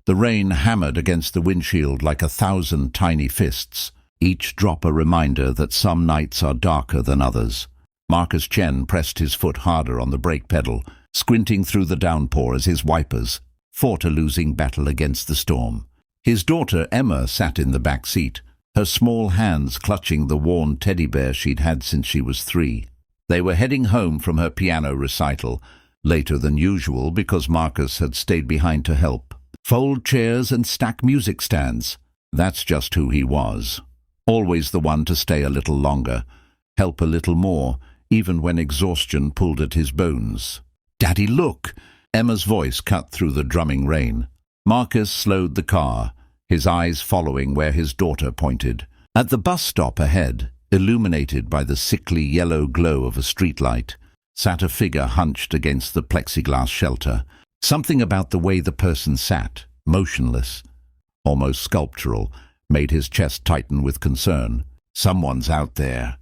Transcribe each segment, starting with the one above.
The rain hammered against the windshield like 1,000 tiny fists, each drop a reminder that some nights are darker than others. Marcus Chen pressed his foot harder on the brake pedal, squinting through the downpour as his wipers fought a losing battle against the storm. His daughter Emma sat in the back seat, her small hands clutching the worn teddy bear she'd had since she was 3. They were heading home from her piano recital, later than usual because Marcus had stayed behind to help. Fold chairs and stack music stands. That's just who he was. Always the one to stay a little longer, help a little more, even when exhaustion pulled at his bones. "Daddy, look!" Emma's voice cut through the drumming rain. Marcus slowed the car, his eyes following where his daughter pointed. At the bus stop ahead, illuminated by the sickly yellow glow of a streetlight, sat a figure hunched against the plexiglass shelter. Something about the way the person sat, motionless, almost sculptural, made his chest tighten with concern. "Someone's out there,"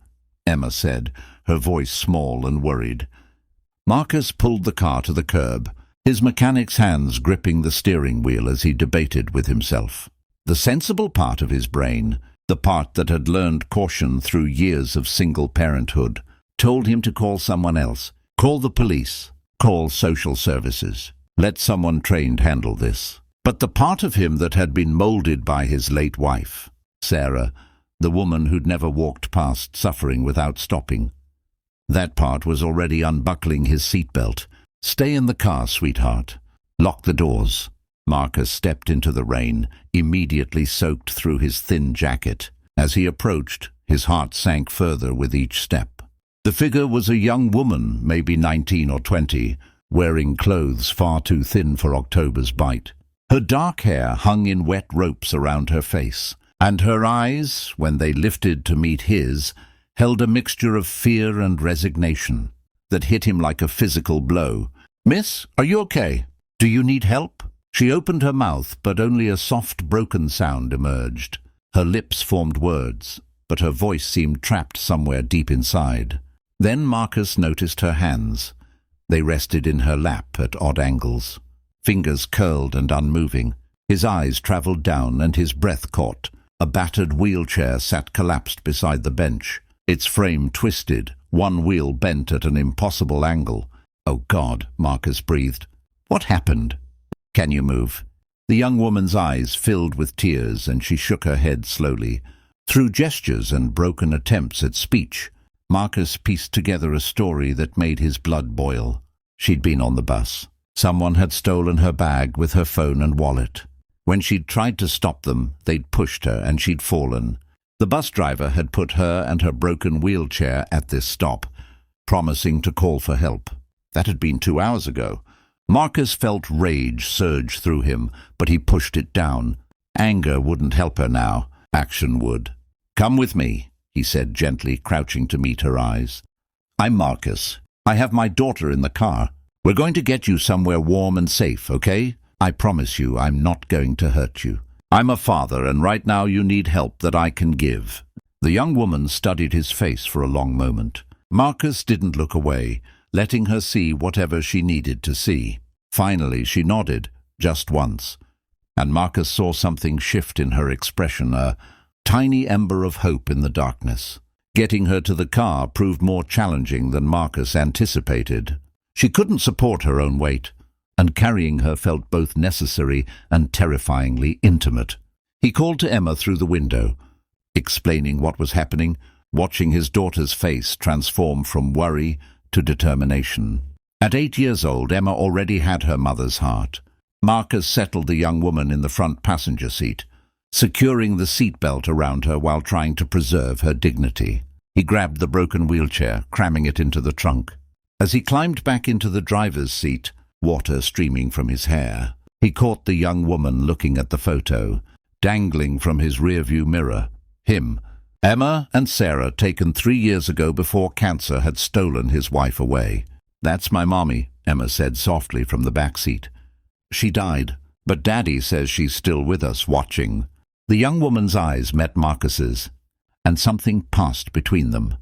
Emma said, her voice small and worried. Marcus pulled the car to the curb, his mechanic's hands gripping the steering wheel as he debated with himself. The sensible part of his brain, the part that had learned caution through years of single parenthood, told him to call someone else, call the police, call social services. Let someone trained handle this. But the part of him that had been molded by his late wife, Sarah, the woman who'd never walked past suffering without stopping, that part was already unbuckling his seatbelt. "Stay in the car, sweetheart. Lock the doors." Marcus stepped into the rain, immediately soaked through his thin jacket. As he approached, his heart sank further with each step. The figure was a young woman, maybe 19 or 20, wearing clothes far too thin for October's bite. Her dark hair hung in wet ropes around her face, and her eyes, when they lifted to meet his, held a mixture of fear and resignation that hit him like a physical blow. "Miss, are you okay? Do you need help?" She opened her mouth, but only a soft, broken sound emerged. Her lips formed words, but her voice seemed trapped somewhere deep inside. Then Marcus noticed her hands. They rested in her lap at odd angles, fingers curled and unmoving. His eyes traveled down and his breath caught. A battered wheelchair sat collapsed beside the bench, its frame twisted, one wheel bent at an impossible angle. "Oh God," Marcus breathed. "What happened?" "Can you move?" The young woman's eyes filled with tears and she shook her head slowly. Through gestures and broken attempts at speech, Marcus pieced together a story that made his blood boil. She'd been on the bus. Someone had stolen her bag with her phone and wallet. When she'd tried to stop them, they'd pushed her and she'd fallen. The bus driver had put her and her broken wheelchair at this stop, promising to call for help. That had been 2 hours ago. Marcus felt rage surge through him, but he pushed it down. Anger wouldn't help her now. Action would. "Come with me," he said gently, crouching to meet her eyes. "I'm Marcus. I have my daughter in the car. We're going to get you somewhere warm and safe, okay? I promise you I'm not going to hurt you. I'm a father, and right now you need help that I can give." The young woman studied his face for a long moment. Marcus didn't look away, letting her see whatever she needed to see. Finally she nodded, just once, and Marcus saw something shift in her expression, a tiny ember of hope in the darkness. Getting her to the car proved more challenging than Marcus anticipated. She couldn't support her own weight, and carrying her felt both necessary and terrifyingly intimate. He called to Emma through the window, explaining what was happening, watching his daughter's face transform from worry to determination. At 8 years old, Emma already had her mother's heart. Marcus settled the young woman in the front passenger seat, securing the seatbelt around her while trying to preserve her dignity. He grabbed the broken wheelchair, cramming it into the trunk. As he climbed back into the driver's seat, water streaming from his hair, he caught the young woman looking at the photo, dangling from his rearview mirror. Him, Emma and Sarah, taken 3 years ago before cancer had stolen his wife away. "That's my mommy," Emma said softly from the back seat. "She died, but Daddy says she's still with us, watching." The young woman's eyes met Marcus's, and something passed between them.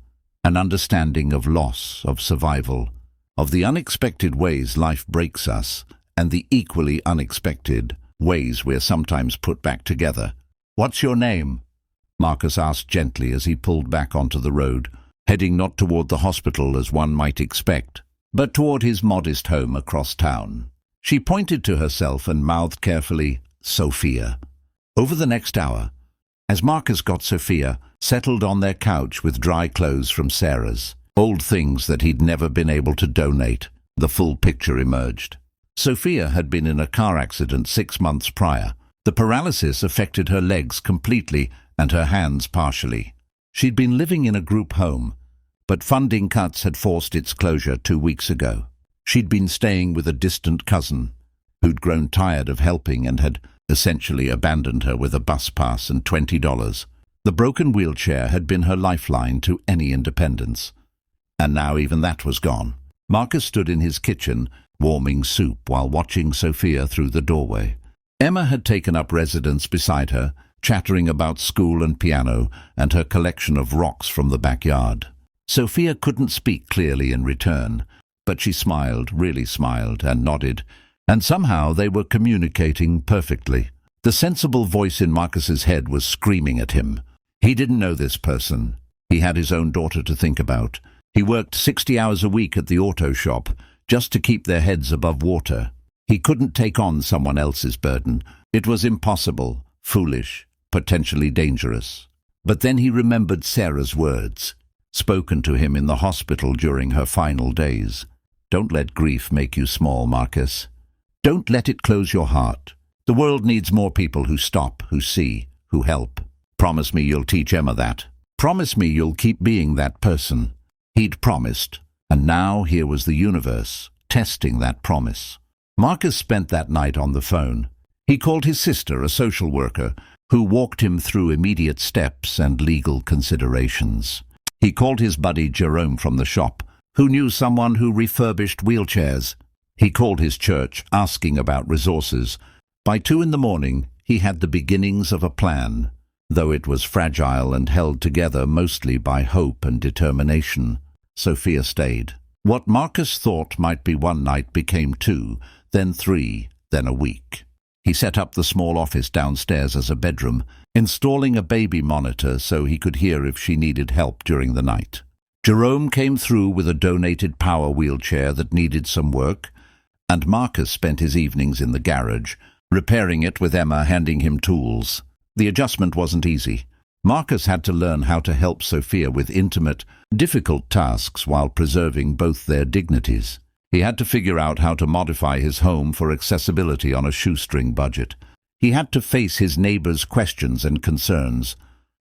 An understanding of loss, of survival, of the unexpected ways life breaks us, and the equally unexpected ways we're sometimes put back together. "What's your name?" Marcus asked gently as he pulled back onto the road, heading not toward the hospital as one might expect, but toward his modest home across town. She pointed to herself and mouthed carefully, "Sophia." Over the next hour, as Marcus got Sophia settled on their couch with dry clothes from Sarah's, old things that he'd never been able to donate, the full picture emerged. Sophia had been in a car accident 6 months prior. The paralysis affected her legs completely and her hands partially. She'd been living in a group home, but funding cuts had forced its closure 2 weeks ago. She'd been staying with a distant cousin who'd grown tired of helping and had essentially abandoned her with a bus pass and $20. The broken wheelchair had been her lifeline to any independence, and now even that was gone. Marcus stood in his kitchen, warming soup while watching Sophia through the doorway. Emma had taken up residence beside her, chattering about school and piano and her collection of rocks from the backyard. Sophia couldn't speak clearly in return, but she smiled, really smiled, and nodded, and somehow they were communicating perfectly. The sensible voice in Marcus's head was screaming at him. He didn't know this person. He had his own daughter to think about. He worked 60 hours a week at the auto shop just to keep their heads above water. He couldn't take on someone else's burden. It was impossible, foolish, potentially dangerous. But then he remembered Sarah's words, spoken to him in the hospital during her final days. "Don't let grief make you small, Marcus. Don't let it close your heart. The world needs more people who stop, who see, who help. Promise me you'll teach Emma that. Promise me you'll keep being that person." He'd promised, and now here was the universe, testing that promise. Marcus spent that night on the phone. He called his sister, a social worker, who walked him through immediate steps and legal considerations. He called his buddy Jerome from the shop, who knew someone who refurbished wheelchairs. He called his church, asking about resources. By 2 in the morning, he had the beginnings of a plan, though it was fragile and held together mostly by hope and determination. Sophia stayed. What Marcus thought might be one night became 2, then 3, then a week. He set up the small office downstairs as a bedroom, installing a baby monitor so he could hear if she needed help during the night. Jerome came through with a donated power wheelchair that needed some work, and Marcus spent his evenings in the garage, repairing it with Emma handing him tools. The adjustment wasn't easy. Marcus had to learn how to help Sophia with intimate, difficult tasks while preserving both their dignities. He had to figure out how to modify his home for accessibility on a shoestring budget. He had to face his neighbors' questions and concerns,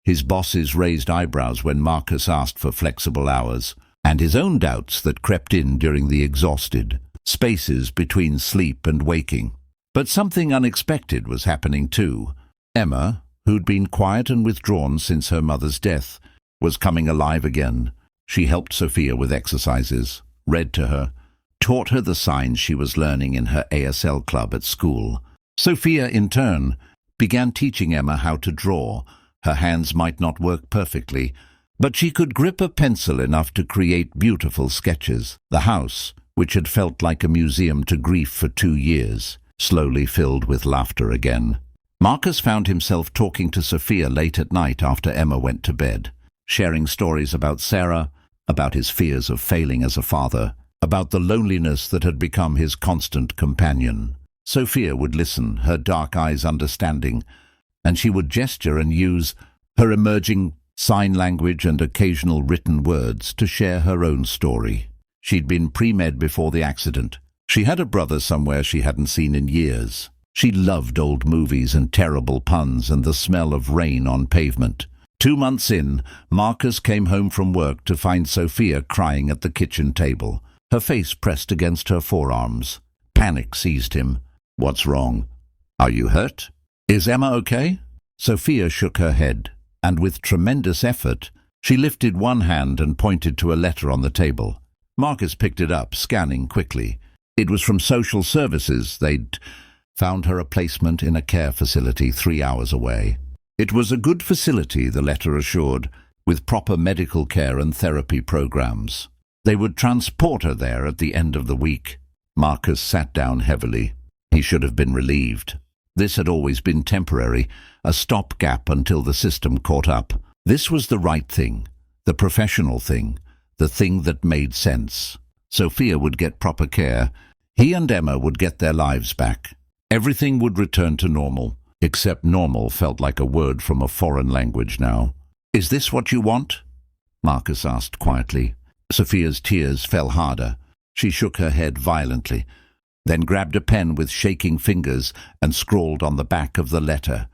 his boss's raised eyebrows when Marcus asked for flexible hours, and his own doubts that crept in during the exhausted spaces between sleep and waking. But something unexpected was happening too. Emma, who'd been quiet and withdrawn since her mother's death, was coming alive again. She helped Sophia with exercises, read to her, taught her the signs she was learning in her ASL club at school. Sophia, in turn, began teaching Emma how to draw. Her hands might not work perfectly, but she could grip a pencil enough to create beautiful sketches. The house, which had felt like a museum to grief for 2 years, slowly filled with laughter again. Marcus found himself talking to Sophia late at night after Emma went to bed, sharing stories about Sarah, about his fears of failing as a father, about the loneliness that had become his constant companion. Sophia would listen, her dark eyes understanding, and she would gesture and use her emerging sign language and occasional written words to share her own story. She'd been pre-med before the accident. She had a brother somewhere she hadn't seen in years. She loved old movies and terrible puns and the smell of rain on pavement. 2 months in, Marcus came home from work to find Sophia crying at the kitchen table, her face pressed against her forearms. Panic seized him. "What's wrong? Are you hurt? Is Emma okay?" Sophia shook her head, and with tremendous effort, she lifted one hand and pointed to a letter on the table. Marcus picked it up, scanning quickly. It was from social services. They'd found her a placement in a care facility 3 hours away. It was a good facility, the letter assured, with proper medical care and therapy programs. They would transport her there at the end of the week. Marcus sat down heavily. He should have been relieved. This had always been temporary, a stopgap until the system caught up. This was the right thing, the professional thing, the thing that made sense. Sophia would get proper care. He and Emma would get their lives back. Everything would return to normal, except normal felt like a word from a foreign language now. "Is this what you want?" Marcus asked quietly. Sophia's tears fell harder. She shook her head violently, then grabbed a pen with shaking fingers and scrawled on the back of the letter,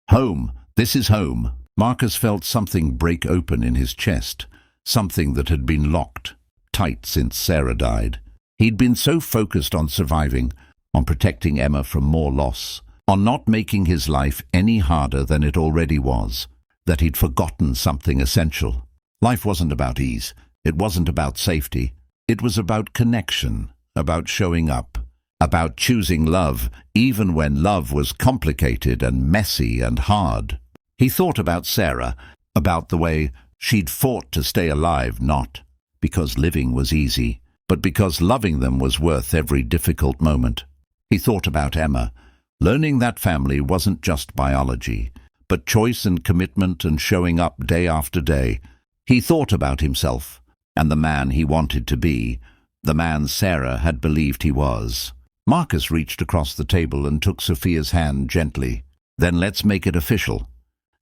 "Home, this is home." Marcus felt something break open in his chest, something that had been locked tight since Sarah died. He'd been so focused on surviving, on protecting Emma from more loss, on not making his life any harder than it already was, that he'd forgotten something essential. Life wasn't about ease. It wasn't about safety. It was about connection, about showing up, about choosing love, even when love was complicated and messy and hard. He thought about Sarah, about the way she'd fought to stay alive, not because living was easy, but because loving them was worth every difficult moment. He thought about Emma. Learning that family wasn't just biology, but choice and commitment and showing up day after day. He thought about himself and the man he wanted to be, the man Sarah had believed he was. Marcus reached across the table and took Sophia's hand gently. "Then let's make it official."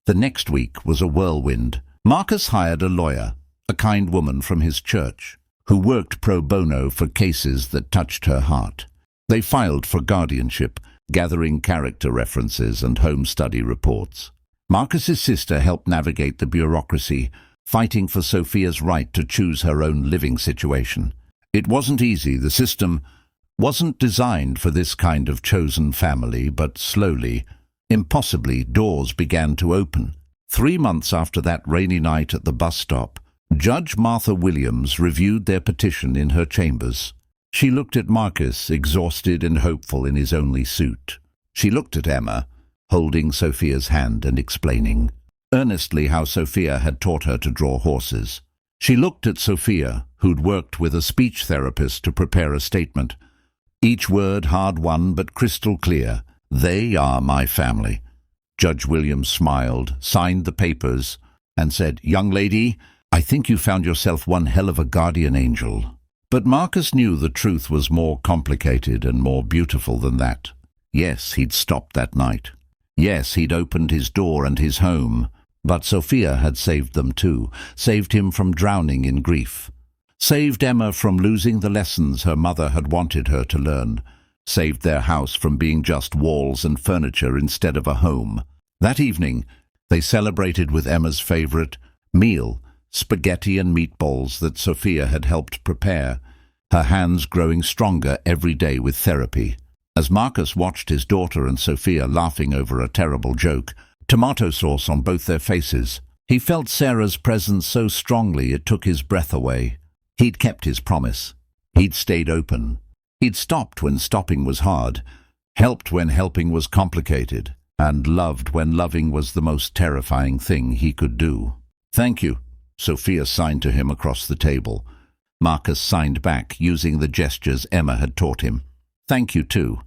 The next week was a whirlwind. Marcus hired a lawyer, a kind woman from his church, who worked pro bono for cases that touched her heart. They filed for guardianship, gathering character references and home study reports. Marcus's sister helped navigate the bureaucracy, fighting for Sophia's right to choose her own living situation. It wasn't easy. The system wasn't designed for this kind of chosen family, but slowly, impossibly, doors began to open. 3 months after that rainy night at the bus stop, Judge Martha Williams reviewed their petition in her chambers. She looked at Marcus, exhausted and hopeful in his only suit. She looked at Emma, holding Sophia's hand and explaining earnestly how Sophia had taught her to draw horses. She looked at Sophia, who'd worked with a speech therapist to prepare a statement. Each word hard-won but crystal clear. "They are my family." Judge Williams smiled, signed the papers, and said, "Young lady, I think you found yourself one hell of a guardian angel." But Marcus knew the truth was more complicated and more beautiful than that. Yes, he'd stopped that night. Yes, he'd opened his door and his home. But Sophia had saved them too, saved him from drowning in grief, saved Emma from losing the lessons her mother had wanted her to learn, saved their house from being just walls and furniture instead of a home. That evening, they celebrated with Emma's favorite meal, spaghetti and meatballs that Sophia had helped prepare, her hands growing stronger every day with therapy. As Marcus watched his daughter and Sophia laughing over a terrible joke, tomato sauce on both their faces, he felt Sarah's presence so strongly it took his breath away. He'd kept his promise. He'd stayed open. He'd stopped when stopping was hard, helped when helping was complicated, and loved when loving was the most terrifying thing he could do. "Thank you," Sophia signed to him across the table. Marcus signed back, using the gestures Emma had taught him. "Thank you too."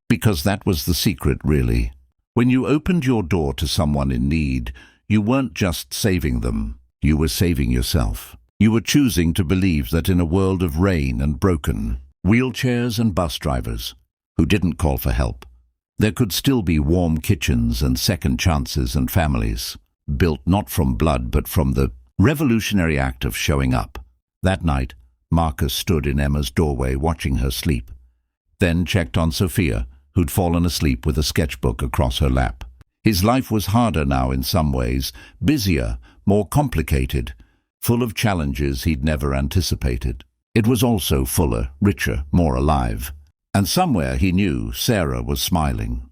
Because that was the secret, really. When you opened your door to someone in need, you weren't just saving them, you were saving yourself. You were choosing to believe that in a world of rain and broken, wheelchairs and bus drivers, who didn't call for help, there could still be warm kitchens and second chances and families, built not from blood but from the revolutionary act of showing up. That night, Marcus stood in Emma's doorway watching her sleep, then checked on Sophia, who'd fallen asleep with a sketchbook across her lap. His life was harder now in some ways, busier, more complicated, full of challenges he'd never anticipated. It was also fuller, richer, more alive. And somewhere he knew Sarah was smiling.